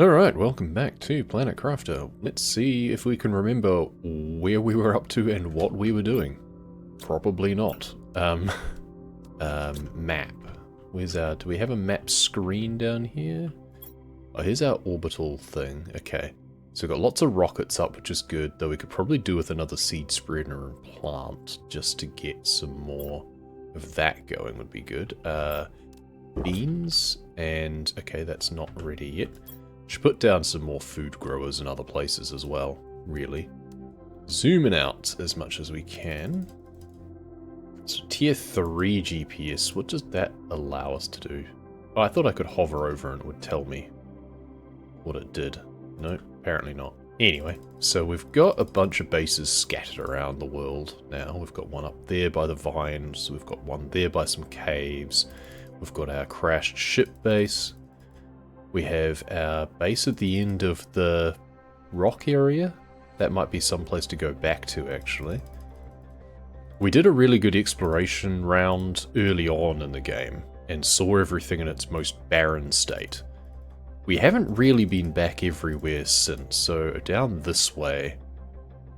Alright, welcome back to Planet Crafter. Let's see if we can remember where we were up to and what we were doing. Probably not. Map. Where's our... do we have a map screen down here? Oh, here's our orbital thing. Okay. So we've got lots of rockets up, which is good, though we could probably do with another seed spreader and plant just to get some more of that going would be good. Beans, and... okay, that's not ready yet. Should put down some more food growers in other places as well, really. Zooming out as much as we can. So tier 3 GPS, what does that allow us to do? Oh, I thought I could hover over and it would tell me what it did. No, apparently not. Anyway, so we've got a bunch of bases scattered around the world now. We've got one up there by the vines, we've got one there by some caves, we've got our crashed ship base. We have our base at the end of the rock area. That might be some place to go back to, actually. We did a really good exploration round early on in the game, and saw everything in its most barren state. We haven't really been back everywhere since, so down this way...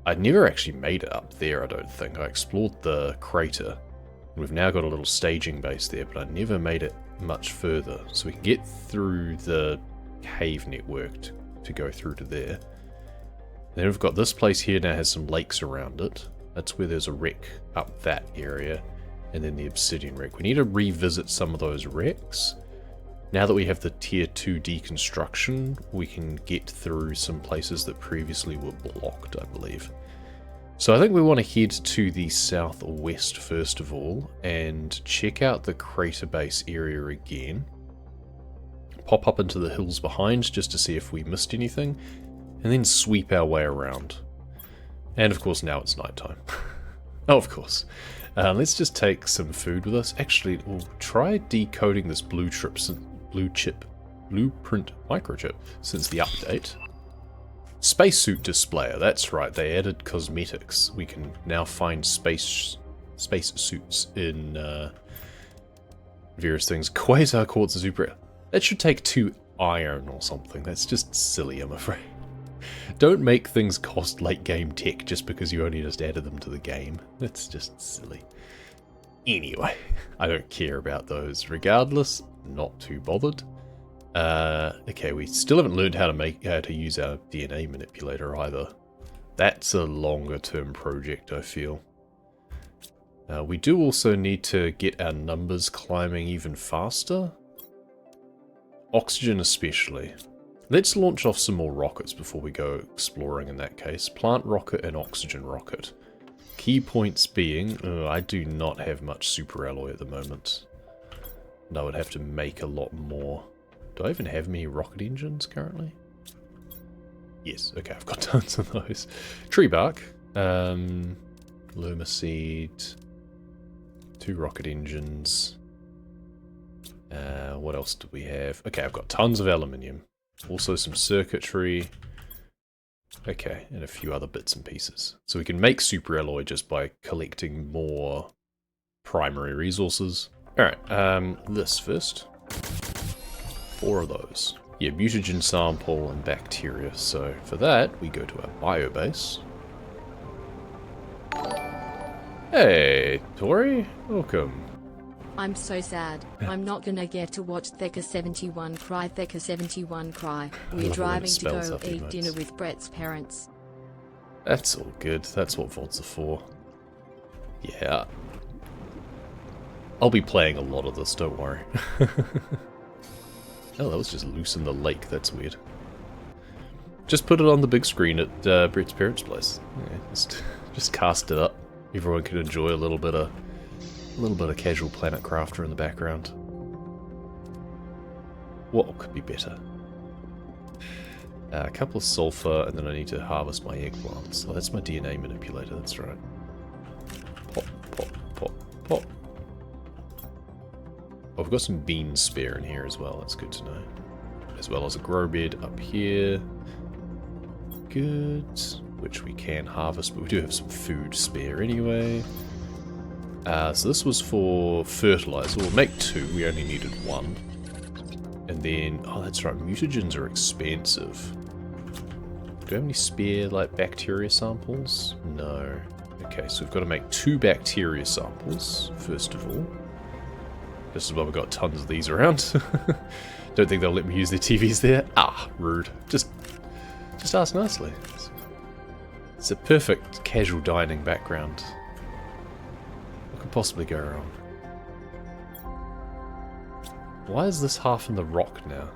I'd never actually made it up there, I don't think. I explored the crater. We've now got a little staging base there, but I never made it much further, so we can get through the cave network to go through to there. Then we've got this place here now has some lakes around it. That's where there's a wreck up that area, and then the obsidian wreck. We need to revisit some of those wrecks. Now that we have the tier 2 deconstruction, we can get through some places that previously were blocked, I believe. So I think we want to head to the southwest first of all and check out the crater base area again. Pop up into the hills behind just to see if we missed anything, and then sweep our way around. And of course now it's nighttime. Oh, of course. Let's just take some food with us. Actually, we'll try decoding this blueprint microchip since the update. Spacesuit displayer, that's right, they added cosmetics. We can now find space suits in various things. Quasar quartz super. That should take 2 iron or something. That's just silly, I'm afraid. Don't make things cost late game tech just because you only just added them to the game. That's just silly. Anyway, I don't care about those. Regardless, not too bothered. Okay, we still haven't learned how to use our DNA manipulator either. That's a longer term project, I feel. We do also need to get our numbers climbing even faster. Oxygen especially. Let's launch off some more rockets before we go exploring in that case. Plant rocket and oxygen rocket. Key points being, I do not have much super alloy at the moment. And I would have to make a lot more. Do I even have many rocket engines currently? Yes, okay, I've got tons of those. Tree bark, Luma seed, 2 rocket engines. What else do we have? Okay, I've got tons of aluminium. Also some circuitry. Okay, and a few other bits and pieces. So we can make super alloy just by collecting more primary resources. Alright, this first. 4 of those. Yeah, mutagen sample and bacteria. So for that, we go to our biobase. Hey, Tori, welcome. I'm so sad. I'm not gonna get to watch Theka 71 cry. Theka 71 cry. We're driving to go eat dinner with Brett's parents. That's all good. That's what VODs are for. Yeah. I'll be playing a lot of this, don't worry. Oh, that was just loose in the lake. That's weird. Just put it on the big screen at Brett's parents' place. Yeah, just cast it up. Everyone can enjoy a little bit of casual Planet Crafter in the background. What could be better? A couple of sulfur, and then I need to harvest my eggplants. Oh, that's my DNA manipulator. That's right. Pop, pop, pop, pop. Oh, I've got some beans spare in here as well, that's good to know. As well as a grow bed up here. Good. Which we can harvest, but we do have some food spare anyway. So this was for fertilizer. We'll make 2, we only needed 1. And then, oh, that's right, mutagens are expensive. Do I have any spare, like, bacteria samples? No. Okay, so we've got to make 2 bacteria samples, first of all. This is why we've got tons of these around. Don't think they'll let me use their TVs there. Ah, rude. Just ask nicely. It's a perfect casual dining background. What could possibly go wrong? Why is this half in the rock now?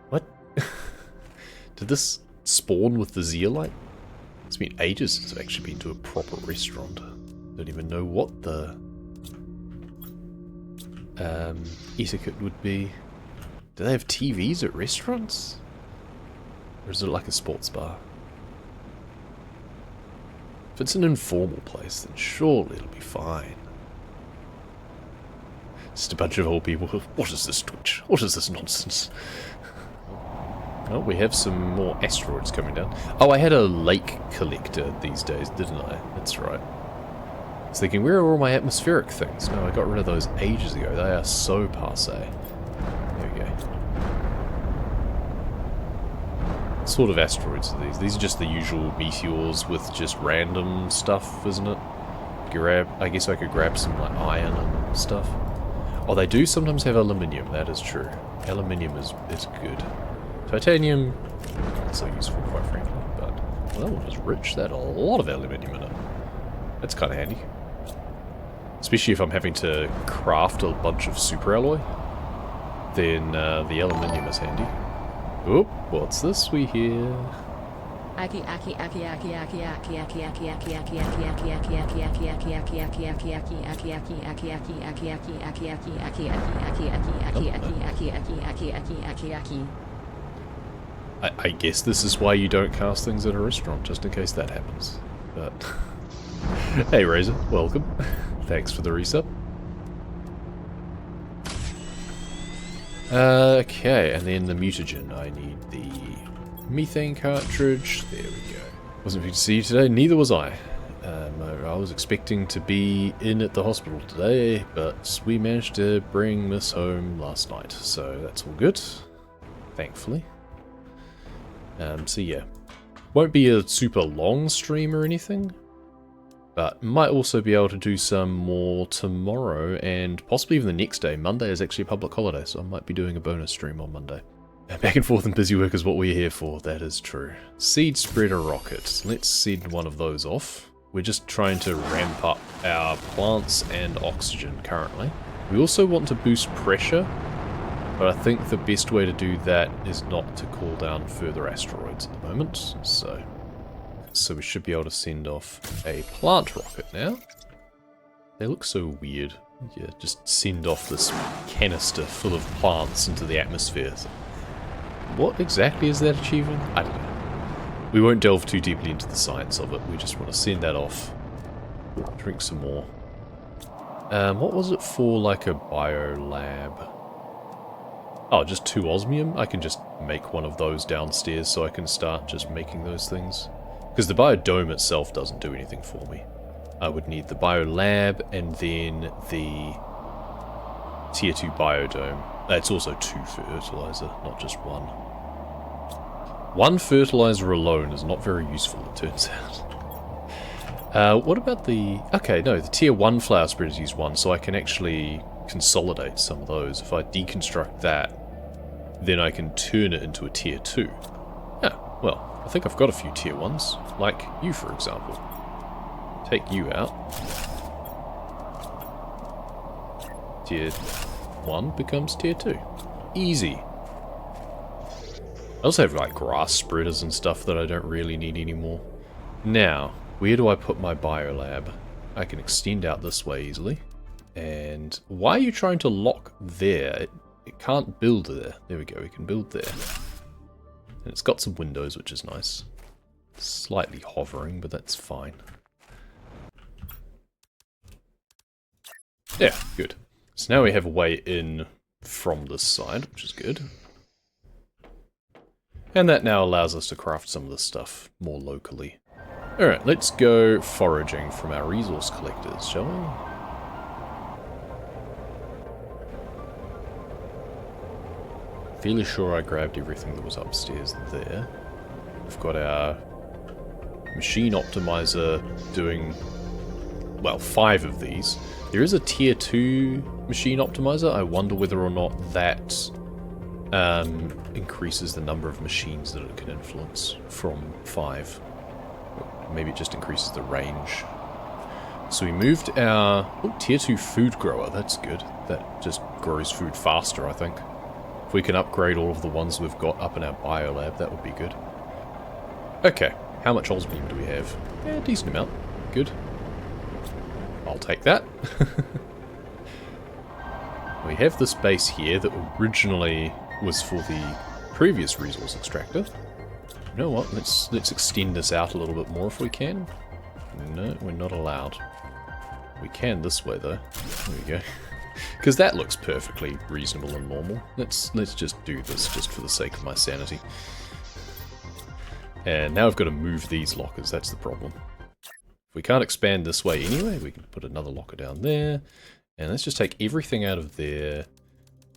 What? Did this spawn with the zeolite? It's been ages since I've actually been to a proper restaurant. Don't even know what the etiquette would be. Do they have TVs at restaurants? Or is it like a sports bar? If it's an informal place, then surely it'll be fine. Just a bunch of old people. What is this Twitch? What is this nonsense? Oh, we have some more asteroids coming down. Oh, I had a lake collector these days, didn't I? That's right. I was thinking, where are all my atmospheric things? No, I got rid of those ages ago. They are so passé. There we go. What sort of asteroids are these? These are just the usual meteors with just random stuff, isn't it? I guess I could grab some like iron and stuff. Oh, they do sometimes have aluminium, that is true. Aluminium is good. Titanium, not so useful, quite frankly, but well, that one was rich. That had a lot of aluminium in it. That's kind of handy. Especially if I'm having to craft a bunch of superalloy, then the aluminium is handy. Oop, what's this we hear? I guess this is why you don't cast things at a restaurant, just in case that happens. But hey Razor, welcome. Thanks for the resub. Okay, and then the mutagen. I need the methane cartridge. There we go. Wasn't fit to see you today, neither was I. I was expecting to be in at the hospital today, but we managed to bring Miss home last night, so that's all good. Thankfully. So yeah. Won't be a super long stream or anything, but might also be able to do some more tomorrow and possibly even the next day. Monday is actually a public holiday, so I might be doing a bonus stream on Monday. Back and forth and busy work is what we're here for, that is true. Seed spreader rocket. Let's send one of those off. We're just trying to ramp up our plants and oxygen currently. We also want to boost pressure, but I think the best way to do that is not to call down further asteroids at the moment. So we should be able to send off a plant rocket now. They look so weird. Yeah, just send off this canister full of plants into the atmosphere. What exactly is that achieving? I don't know. We won't delve too deeply into the science of it. We just want to send that off. Drink some more. What was it for, like a biolab? Oh, just 2 osmium? I can just make one of those downstairs so I can start just making those things. Because the biodome itself doesn't do anything for me. I would need the biolab and then the tier 2 biodome. It's also 2 fertilizer, not just 1. 1 fertilizer alone is not very useful, it turns out. What about the... Okay, no, the tier 1 flower spreaders use 1, so I can actually consolidate some of those. If I deconstruct that, then I can turn it into a tier 2. Yeah, well, I think I've got a few tier 1s, like you, for example. Take you out. Tier 1 becomes tier 2. Easy. I also have like grass spreaders and stuff that I don't really need anymore. Now, where do I put my biolab? I can extend out this way easily. And why are you trying to lock there? It can't build there. There we go, we can build there. And it's got some windows, which is nice. Slightly hovering, but that's fine. Yeah, good. So now we have a way in from this side, which is good. And that now allows us to craft some of this stuff more locally. Alright, let's go foraging from our resource collectors, shall we? fairly sure I grabbed everything that was upstairs there. We've got our machine optimizer doing, well, 5 of these. There is a tier 2 machine optimizer. I wonder whether or not that increases the number of machines that it can influence from 5. Maybe it just increases the range. So we moved our tier 2 food grower. That's good. That just grows food faster, I think. If we can upgrade all of the ones we've got up in our biolab, that would be good. Okay, how much osmium do we have? Yeah, decent amount. Good. I'll take that. We have this base here that originally was for the previous resource extractor. You know what? Let's extend this out a little bit more if we can. No, we're not allowed. We can this way though. There we go. Because that looks perfectly reasonable and normal. Let's just do this just for the sake of my sanity. And now I've got to move these lockers. That's the problem. If we can't expand this way anyway, we can put another locker down there. And let's just take everything out of there.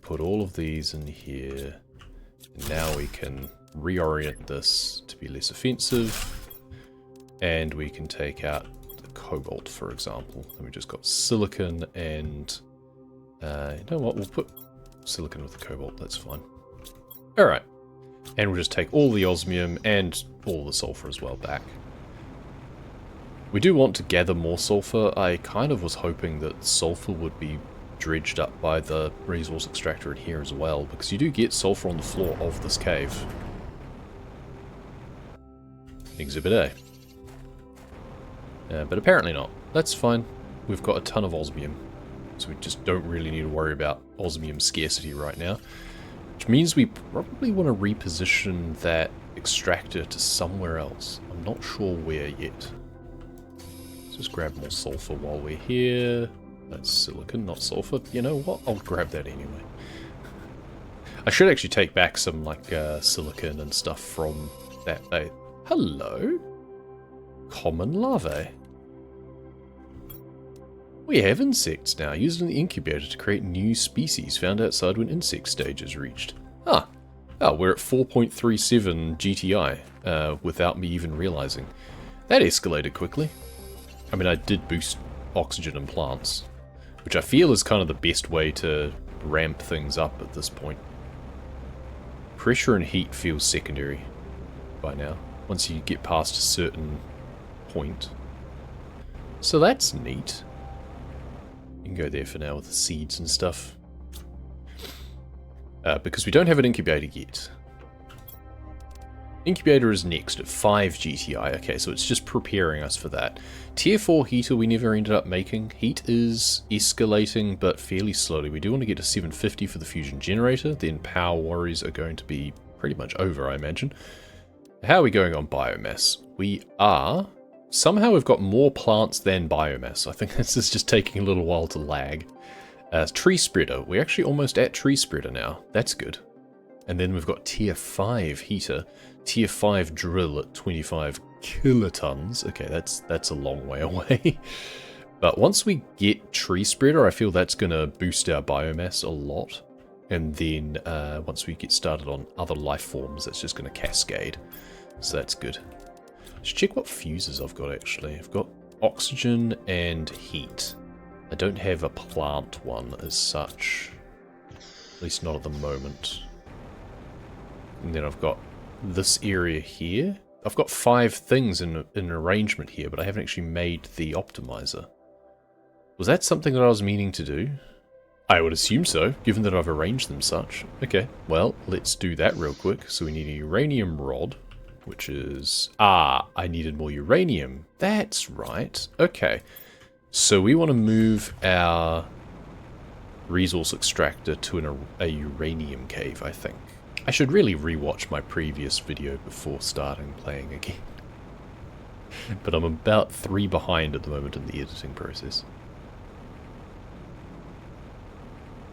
Put all of these in here. And now we can reorient this to be less offensive. And we can take out the cobalt, for example. And we just got silicon and... you know what? We'll put silicon with the cobalt. That's fine. Alright. And we'll just take all the osmium and all the sulfur as well back. We do want to gather more sulfur. I kind of was hoping that sulfur would be dredged up by the resource extractor in here as well, because you do get sulfur on the floor of this cave. Exhibit A. But apparently not. That's fine. We've got a ton of osmium, so we just don't really need to worry about osmium scarcity right now. Which means we probably want to reposition that extractor to somewhere else. I'm not sure where yet. Let's just grab more sulfur while we're here. That's silicon, not sulfur. You know what? I'll grab that anyway. I should actually take back some like silicon and stuff from that bay. Hello? Common larvae. We have insects now, used in the incubator to create new species found outside when insect stage is reached. Ah. Oh, we're at 4.37 GTI, without me even realizing. That escalated quickly. I mean, I did boost oxygen in plants, which I feel is kind of the best way to ramp things up at this point. Pressure and heat feels secondary by now, once you get past a certain point. So that's neat. You can go there for now with the seeds and stuff. Because we don't have an incubator yet. Incubator is next at 5 GTI. Okay, so it's just preparing us for that. Tier 4 heater we never ended up making. Heat is escalating, but fairly slowly. We do want to get to 750 for the fusion generator. Then power worries are going to be pretty much over, I imagine. How are we going on biomass? We are... Somehow we've got more plants than biomass. I think this is just taking a little while to lag. Tree spreader. We're actually almost at tree spreader now. That's good. And then we've got tier 5 heater. Tier 5 drill at 25 kilotons. Okay, that's a long way away. But once we get tree spreader, I feel that's going to boost our biomass a lot. And then once we get started on other life forms, that's just going to cascade. So that's good. Let's check what fuses I've got actually. I've got oxygen and heat. I don't have a plant one as such. At least not at the moment. And then I've got this area here. I've got 5 things in an arrangement here, but I haven't actually made the optimizer. Was that something that I was meaning to do? I would assume so, given that I've arranged them such. Okay, well, let's do that real quick. So we need a uranium rod. Which is... Ah, I needed more uranium. That's right. Okay. So we want to move our resource extractor to a uranium cave, I think. I should really rewatch my previous video before starting playing again. But I'm about 3 behind at the moment in the editing process.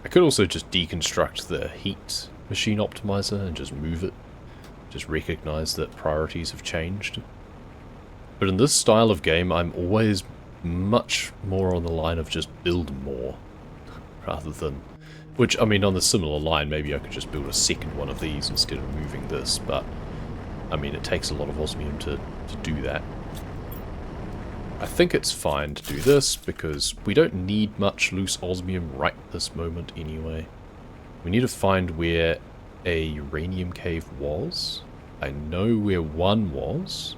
I could also just deconstruct the heat machine optimizer and just move it. Just recognize that priorities have changed. But in this style of game, I'm always much more on the line of just build more, rather than Which, I mean, on the similar line, maybe I could just build a second one of these instead of moving this, but, I mean, it takes a lot of osmium to do that. I think it's fine to do this, because we don't need much loose osmium right this moment anyway. We need to find where a uranium cave was. I know where one was.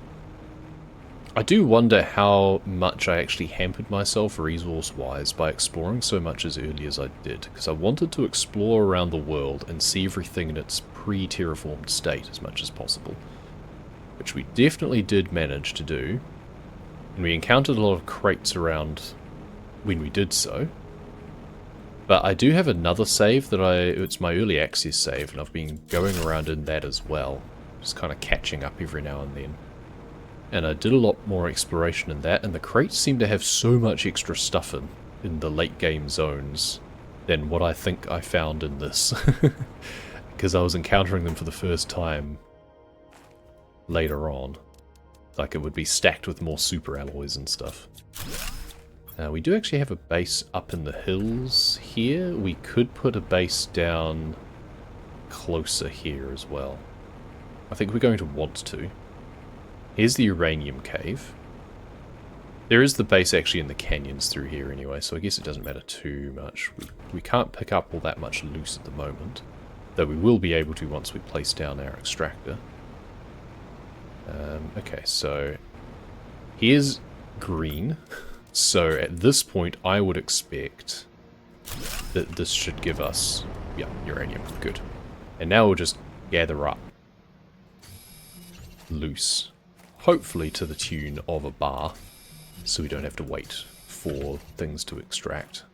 I do wonder how much I actually hampered myself resource-wise by exploring so much as early as I did, because I wanted to explore around the world and see everything in its pre-terraformed state as much as possible, which we definitely did manage to do, and we encountered a lot of crates around when we did so. But I do have another save that it's my early access save, and I've been going around in that as well, just kind of catching up every now and then. And I did a lot more exploration in that, and the crates seem to have so much extra stuff in the late game zones than what I think I found in this. Because I was encountering them for the first time later on. Like it would be stacked with more super alloys and stuff. We do actually have a base up in the hills here. We could put a base down closer here as well. I think we're going to want to. Here's the uranium cave. There is the base actually in the canyons through here anyway, so I guess it doesn't matter too much. We can't pick up all that much loose at the moment, though we will be able to once we place down our extractor. Okay, so here's green. So at this point I would expect that this should give us, yeah, uranium. Good. And now we'll just gather up loose. Hopefully to the tune of a bar, so we don't have to wait for things to extract.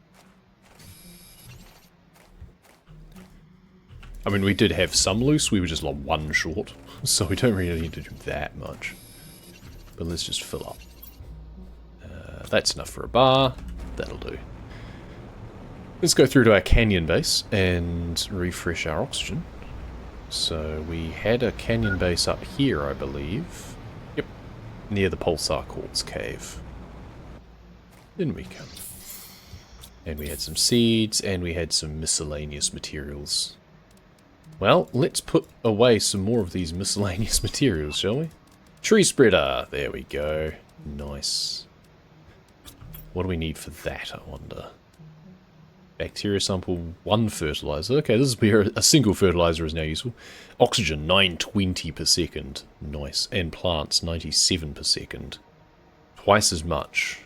I mean, we did have some loose, we were just like one short, so we don't really need to do that much. But let's just fill up. That's enough for a bar, that'll do. Let's go through to our canyon base and refresh our oxygen. So we had a canyon base up here, I believe. Yep, near the Pulsar Quartz Cave. In we come. And we had some seeds, and we had some miscellaneous materials. Well, let's put away some more of these miscellaneous materials, shall we? Tree spreader! There we go. Nice. What do we need for that, I wonder? Bacteria sample, 1 fertilizer. Okay, this is where a single fertilizer is now useful. Oxygen, 920 per second. Nice. And plants, 97 per second. Twice as much.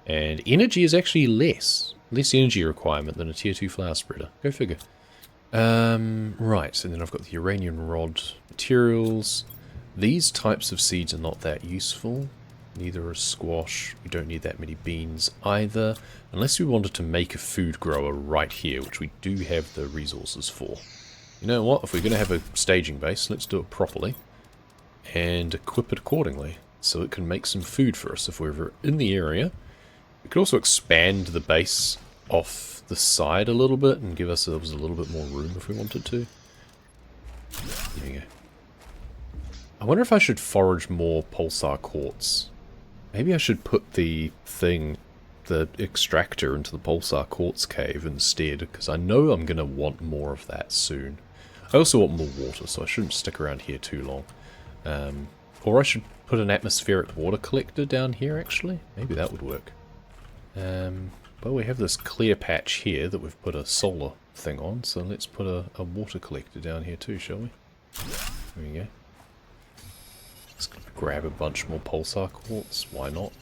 And energy is actually less. Less energy requirement than a tier 2 flower spreader. Go figure. Right, and then I've got the uranium rod materials. These types of seeds are not that useful. Neither is squash. We don't need that many beans either. Unless we wanted to make a food grower right here, which we do have the resources for. You know what? If we're going to have a staging base, let's do it properly. And equip it accordingly. So it can make some food for us if we're ever in the area. We could also expand the base off the side a little bit and give ourselves a little bit more room if we wanted to. There we go. I wonder if I should forage more pulsar quartz. Maybe I should put the extractor into the pulsar quartz cave instead, because I know I'm going to want more of that soon. I also want more water, so I shouldn't stick around here too long. Or I should put an atmospheric water collector down here, actually. Maybe that would work. Well, we have this clear patch here that we've put a solar thing on, so let's put a water collector down here too, shall we? There we go. Let's grab a bunch more pulsar quartz, why not?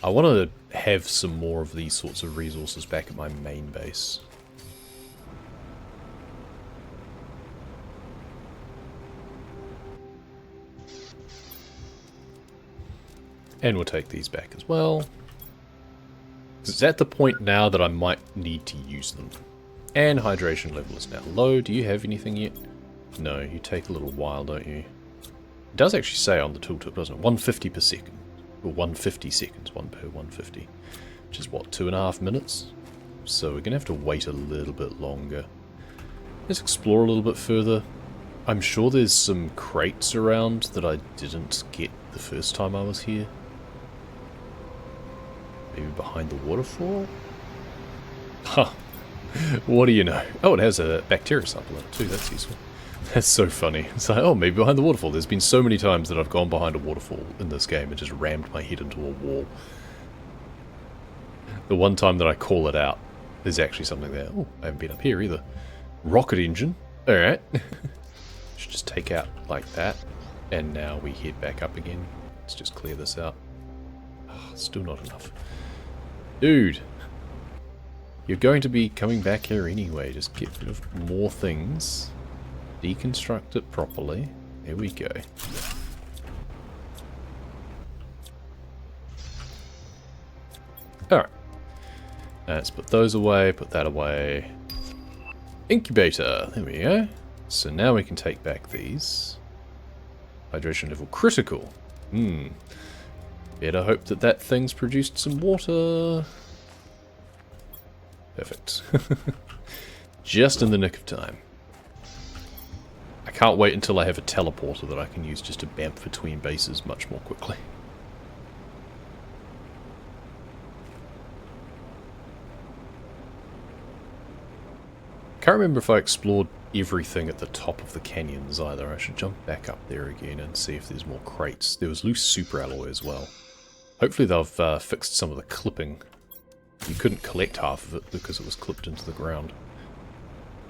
I want to have some more of these sorts of resources back at my main base. And we'll take these back as well. It's at the point now that I might need to use them. And hydration level is now low. Do you have anything yet? No, you take a little while, don't you? It does actually say on the tooltip, doesn't it? 150 per second. Or 150 seconds, 1 per 150. Which is what, 2.5 minutes? So we're going to have to wait a little bit longer. Let's explore a little bit further. I'm sure there's some crates around that I didn't get the first time I was here. Maybe behind the waterfall? Huh, What do you know? Oh, it has a bacteria sample in it too, that's useful. That's so funny. It's like, oh, maybe behind the waterfall. There's been so many times that I've gone behind a waterfall in this game and just rammed my head into a wall. The one time that I call it out, there's actually something there. Oh, I haven't been up here either. Rocket engine. Alright. Should just take out like that. And now we head back up again. Let's just clear this out. Oh, still not enough. Dude. You're going to be coming back here anyway. Just get rid of more things. Deconstruct it properly. There we go. Alright. Let's put those away, put that away. Incubator. There we go. So now we can take back these. Hydration level critical. Better hope that that thing's produced some water. Perfect. Just in the nick of time. I can't wait until I have a teleporter that I can use just to bamf between bases much more quickly. Can't remember if I explored everything at the top of the canyons either. I should jump back up there again and see if there's more crates. There was loose super alloy as well. Hopefully they've fixed some of the clipping. You couldn't collect half of it because it was clipped into the ground.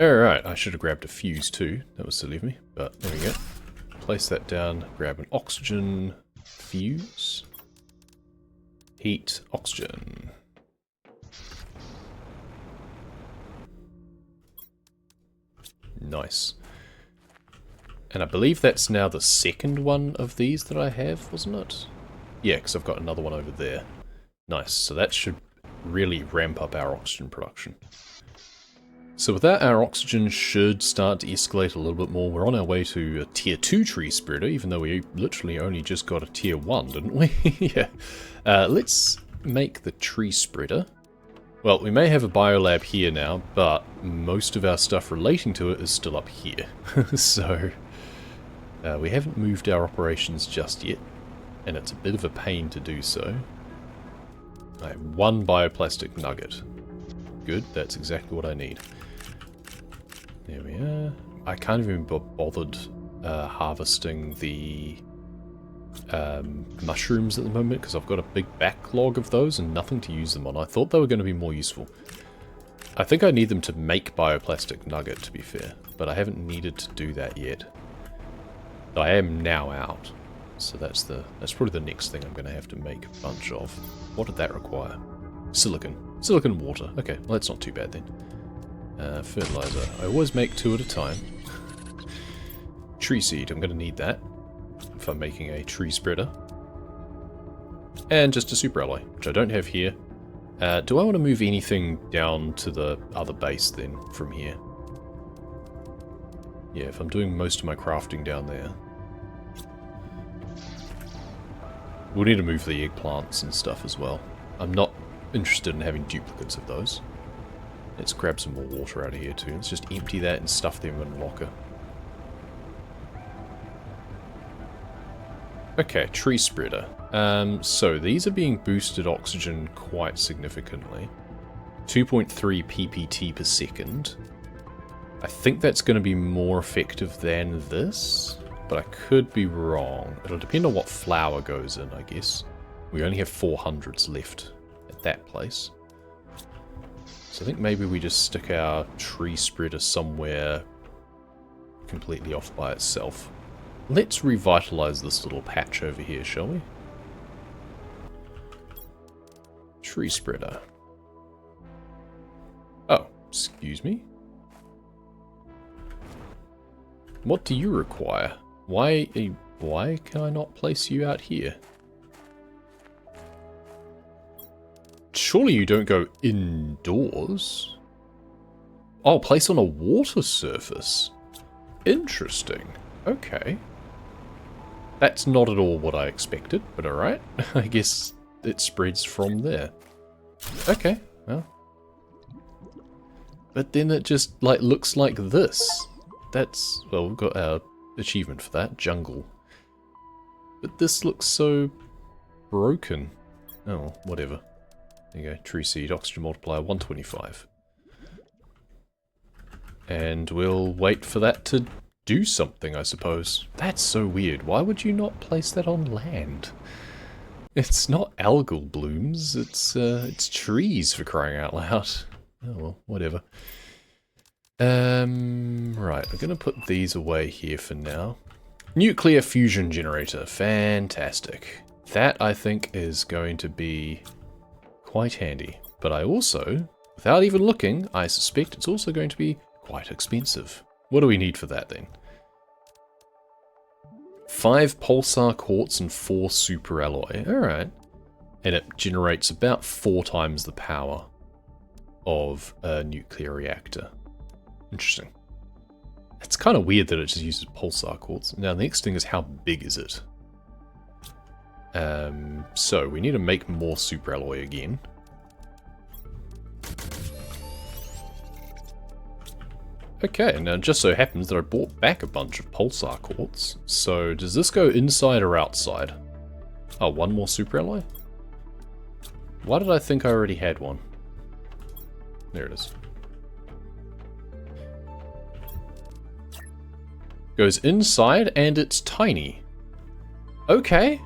Alright, I should have grabbed a fuse too. That was silly of me, but there we go. Place that down, grab an oxygen fuse. Heat, oxygen. Nice. And I believe that's now the second one of these that I have, wasn't it? Yeah, because I've got another one over there. Nice, so that should really ramp up our oxygen production. So with that, our oxygen should start to escalate a little bit more. We're on our way to a tier 2 tree spreader, even though we literally only just got a tier 1, didn't we? Yeah. Let's make the tree spreader. Well, we may have a biolab here now, but most of our stuff relating to it is still up here. So, we haven't moved our operations just yet, and it's a bit of a pain to do so. I have one bioplastic nugget. Good, that's exactly what I need. There we are. I can't even be bothered harvesting the mushrooms at the moment because I've got a big backlog of those and nothing to use them on. I thought they were going to be more useful. I think I need them to make bioplastic nugget, to be fair, but I haven't needed to do that yet. I am now out, so that's probably the next thing I'm going to have to make a bunch of. What did that require? Silicon. Silicon water. Okay, well that's not too bad then. Fertilizer. I always make 2 at a time. Tree seed. I'm going to need that if I'm making a tree spreader. And just a super alloy, which I don't have here. Do I want to move anything down to the other base then from here? Yeah, if I'm doing most of my crafting down there. We'll need to move the eggplants and stuff as well. I'm not interested in having duplicates of those. Let's grab some more water out of here too. Let's just empty that and stuff them in a locker. Okay, tree spreader. So these are being boosted oxygen quite significantly. 2.3 ppt per second. I think that's going to be more effective than this, but I could be wrong. It'll depend on what flower goes in, I guess. We only have 400s left at that place. So I think maybe we just stick our tree spreader somewhere completely off by itself. Let's revitalize this little patch over here, shall we? Tree spreader. Oh, excuse me? What do you require? Why can I not place you out here? Surely you don't go indoors? Oh, place on a water surface. Interesting. Okay. That's not at all what I expected, but alright. I guess it spreads from there. Okay, well. But then it just, like, looks like this. That's, well, we've got our achievement for that, jungle. But this looks so broken. Oh, whatever. There you go, tree seed, oxygen multiplier, 125. And we'll wait for that to do something, I suppose. That's so weird. Why would you not place that on land? It's not algal blooms, it's trees, for crying out loud. Oh well, whatever. Right, I'm gonna put these away here for now. Nuclear fusion generator, fantastic. That, I think, is going to be quite handy. But I also, without even looking, I suspect it's also going to be quite expensive. What do we need for that then? 5 pulsar quartz and 4 super alloy. Alright. And it generates about 4 times the power of a nuclear reactor. Interesting. It's kind of weird that it just uses pulsar quartz. Now the next thing is, how big is it? So we need to make more super alloy again. Okay, now it just so happens that I bought back a bunch of pulsar quartz. So does this go inside or outside? Oh, one more super alloy? Why did I think I already had one? There it is. Goes inside and it's tiny. Okay,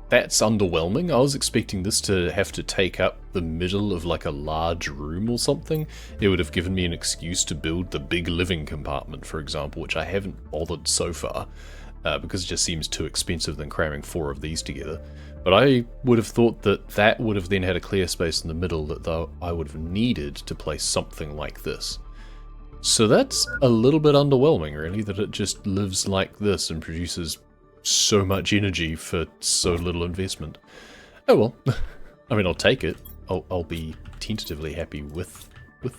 that's underwhelming. I was expecting this to have to take up the middle of like a large room or something. It would have given me an excuse to build the big living compartment, for example, which I haven't bothered so far, because it just seems too expensive than cramming 4 of these together. But I would have thought that that would have then had a clear space in the middle that though I would have needed to place something like this. So that's a little bit underwhelming, really, that it just lives like this and produces so much energy for so little investment. Oh well. I mean, I'll take it. I'll be tentatively happy with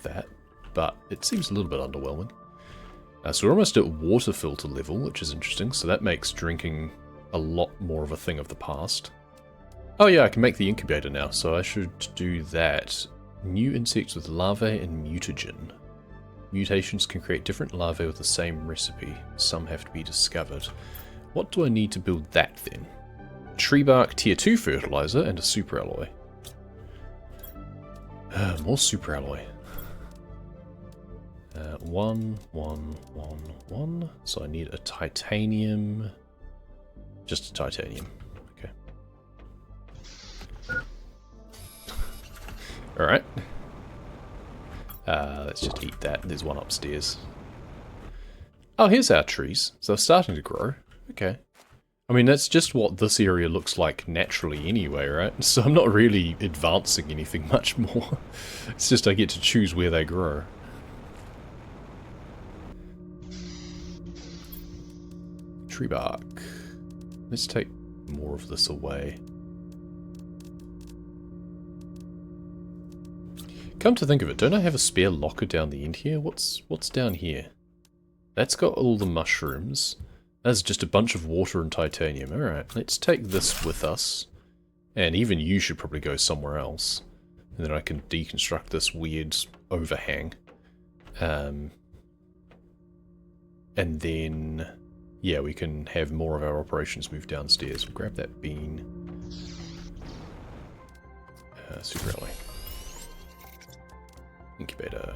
that, but it seems a little bit underwhelming. So we're almost at water filter level, which is interesting, so that makes drinking a lot more of a thing of the past. Oh yeah, I can make the incubator now, so I should do that. New insects with larvae and mutagen. Mutations can create different larvae with the same recipe. Some have to be discovered. What do I need to build that then? Tree bark tier 2 fertilizer and a super alloy. More super alloy. 1, 1, 1, 1. So I need a titanium. Just a titanium. Okay. Alright. Let's just eat that. There's one upstairs. Oh, here's our trees. So they're starting to grow. Okay. I mean, that's just what this area looks like naturally anyway, right? So I'm not really advancing anything much more. It's just I get to choose where they grow. Tree bark. Let's take more of this away. Come to think of it, don't I have a spare locker down the end here? What's down here? That's got all the mushrooms. That's just a bunch of water and titanium. Alright, let's take this with us. And even you should probably go somewhere else. And then I can deconstruct this weird overhang. And then, yeah, we can have more of our operations move downstairs. We'll grab that bean. Super alloy. Incubator.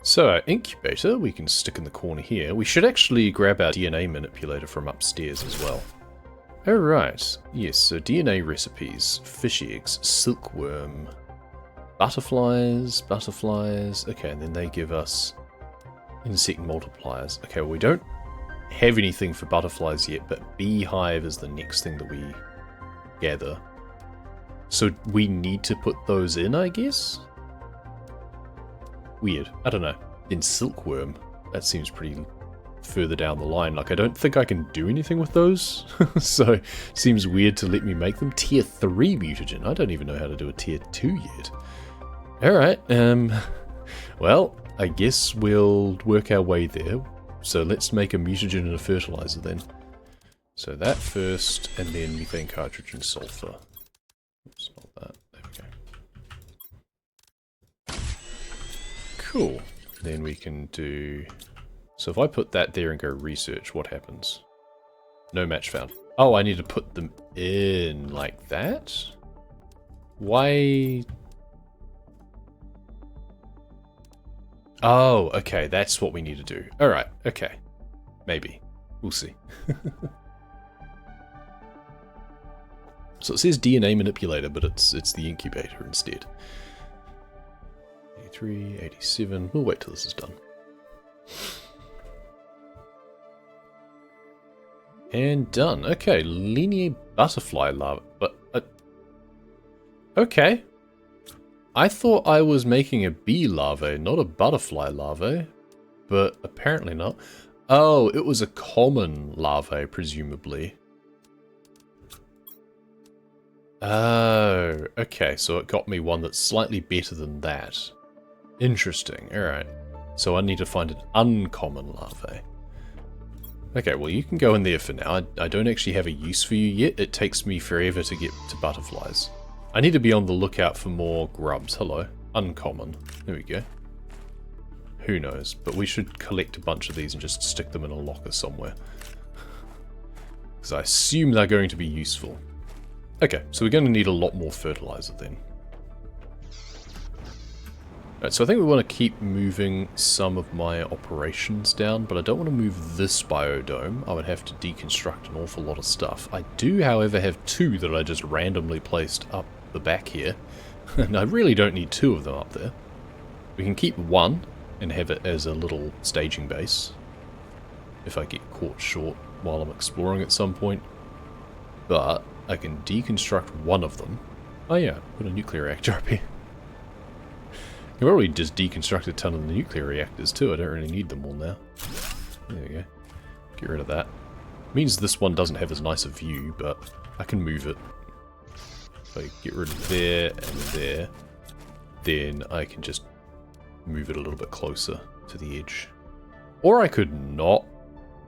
So our incubator we can stick in the corner here. We should actually grab our DNA manipulator from upstairs as well. Alright, yes, so DNA recipes, fish eggs, silkworm, butterflies, okay, and then they give us insect multipliers. Okay, well we don't have anything for butterflies yet, but beehive is the next thing that we gather. So we need to put those in, I guess? Weird. I don't know. In silkworm, that seems pretty further down the line. Like, I don't think I can do anything with those. So, it seems weird to let me make them. Tier 3 mutagen. I don't even know how to do a tier 2 yet. Alright, well, I guess we'll work our way there. So let's make a mutagen and a fertilizer then. So that first, and then methane cartridge and sulfur. Oops, not that. There we go. Cool. Then we can do... So if I put that there and go research, what happens? No match found. Oh, I need to put them in like that? Why? Oh, okay, that's what we need to do. Alright, okay. Maybe. We'll see. So it says DNA manipulator, but it's the incubator instead. 83, 87. We'll wait till this is done. And done. Okay, linear butterfly larva. But okay. I thought I was making a bee larvae, not a butterfly larvae. But apparently not. Oh, it was a common larvae, presumably. Oh, okay, so it got me one that's slightly better than that. Interesting, alright. So I need to find an uncommon larvae. Okay, well you can go in there for now. I don't actually have a use for you yet. It takes me forever to get to butterflies. I need to be on the lookout for more grubs. Hello. Uncommon. There we go. Who knows, but we should collect a bunch of these and just stick them in a locker somewhere. Because I assume they're going to be useful. Okay, so we're going to need a lot more fertilizer then. Alright, so I think we want to keep moving some of my operations down, but I don't want to move this biodome. I would have to deconstruct an awful lot of stuff. I do, however, have two that I just randomly placed up the back here. And I really don't need two of them up there. We can keep one and have it as a little staging base. If I get caught short while I'm exploring at some point. But I can deconstruct one of them. Oh yeah, put a nuclear reactor up here. I can probably just deconstruct a ton of the nuclear reactors too. I don't really need them all now. There we go. Get rid of that. Means this one doesn't have as nice a view, but I can move it. If I get rid of there and there, then I can just move it a little bit closer to the edge. Or I could not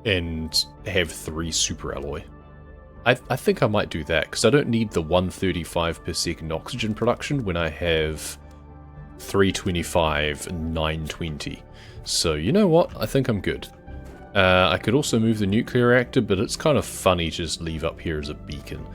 and have 3 super alloy. I think I might do that, because I don't need the 135 per second oxygen production when I have 325 and 920. So you know what? I think I'm good. I could also move the nuclear reactor, but it's kind of funny to just leave up here as a beacon.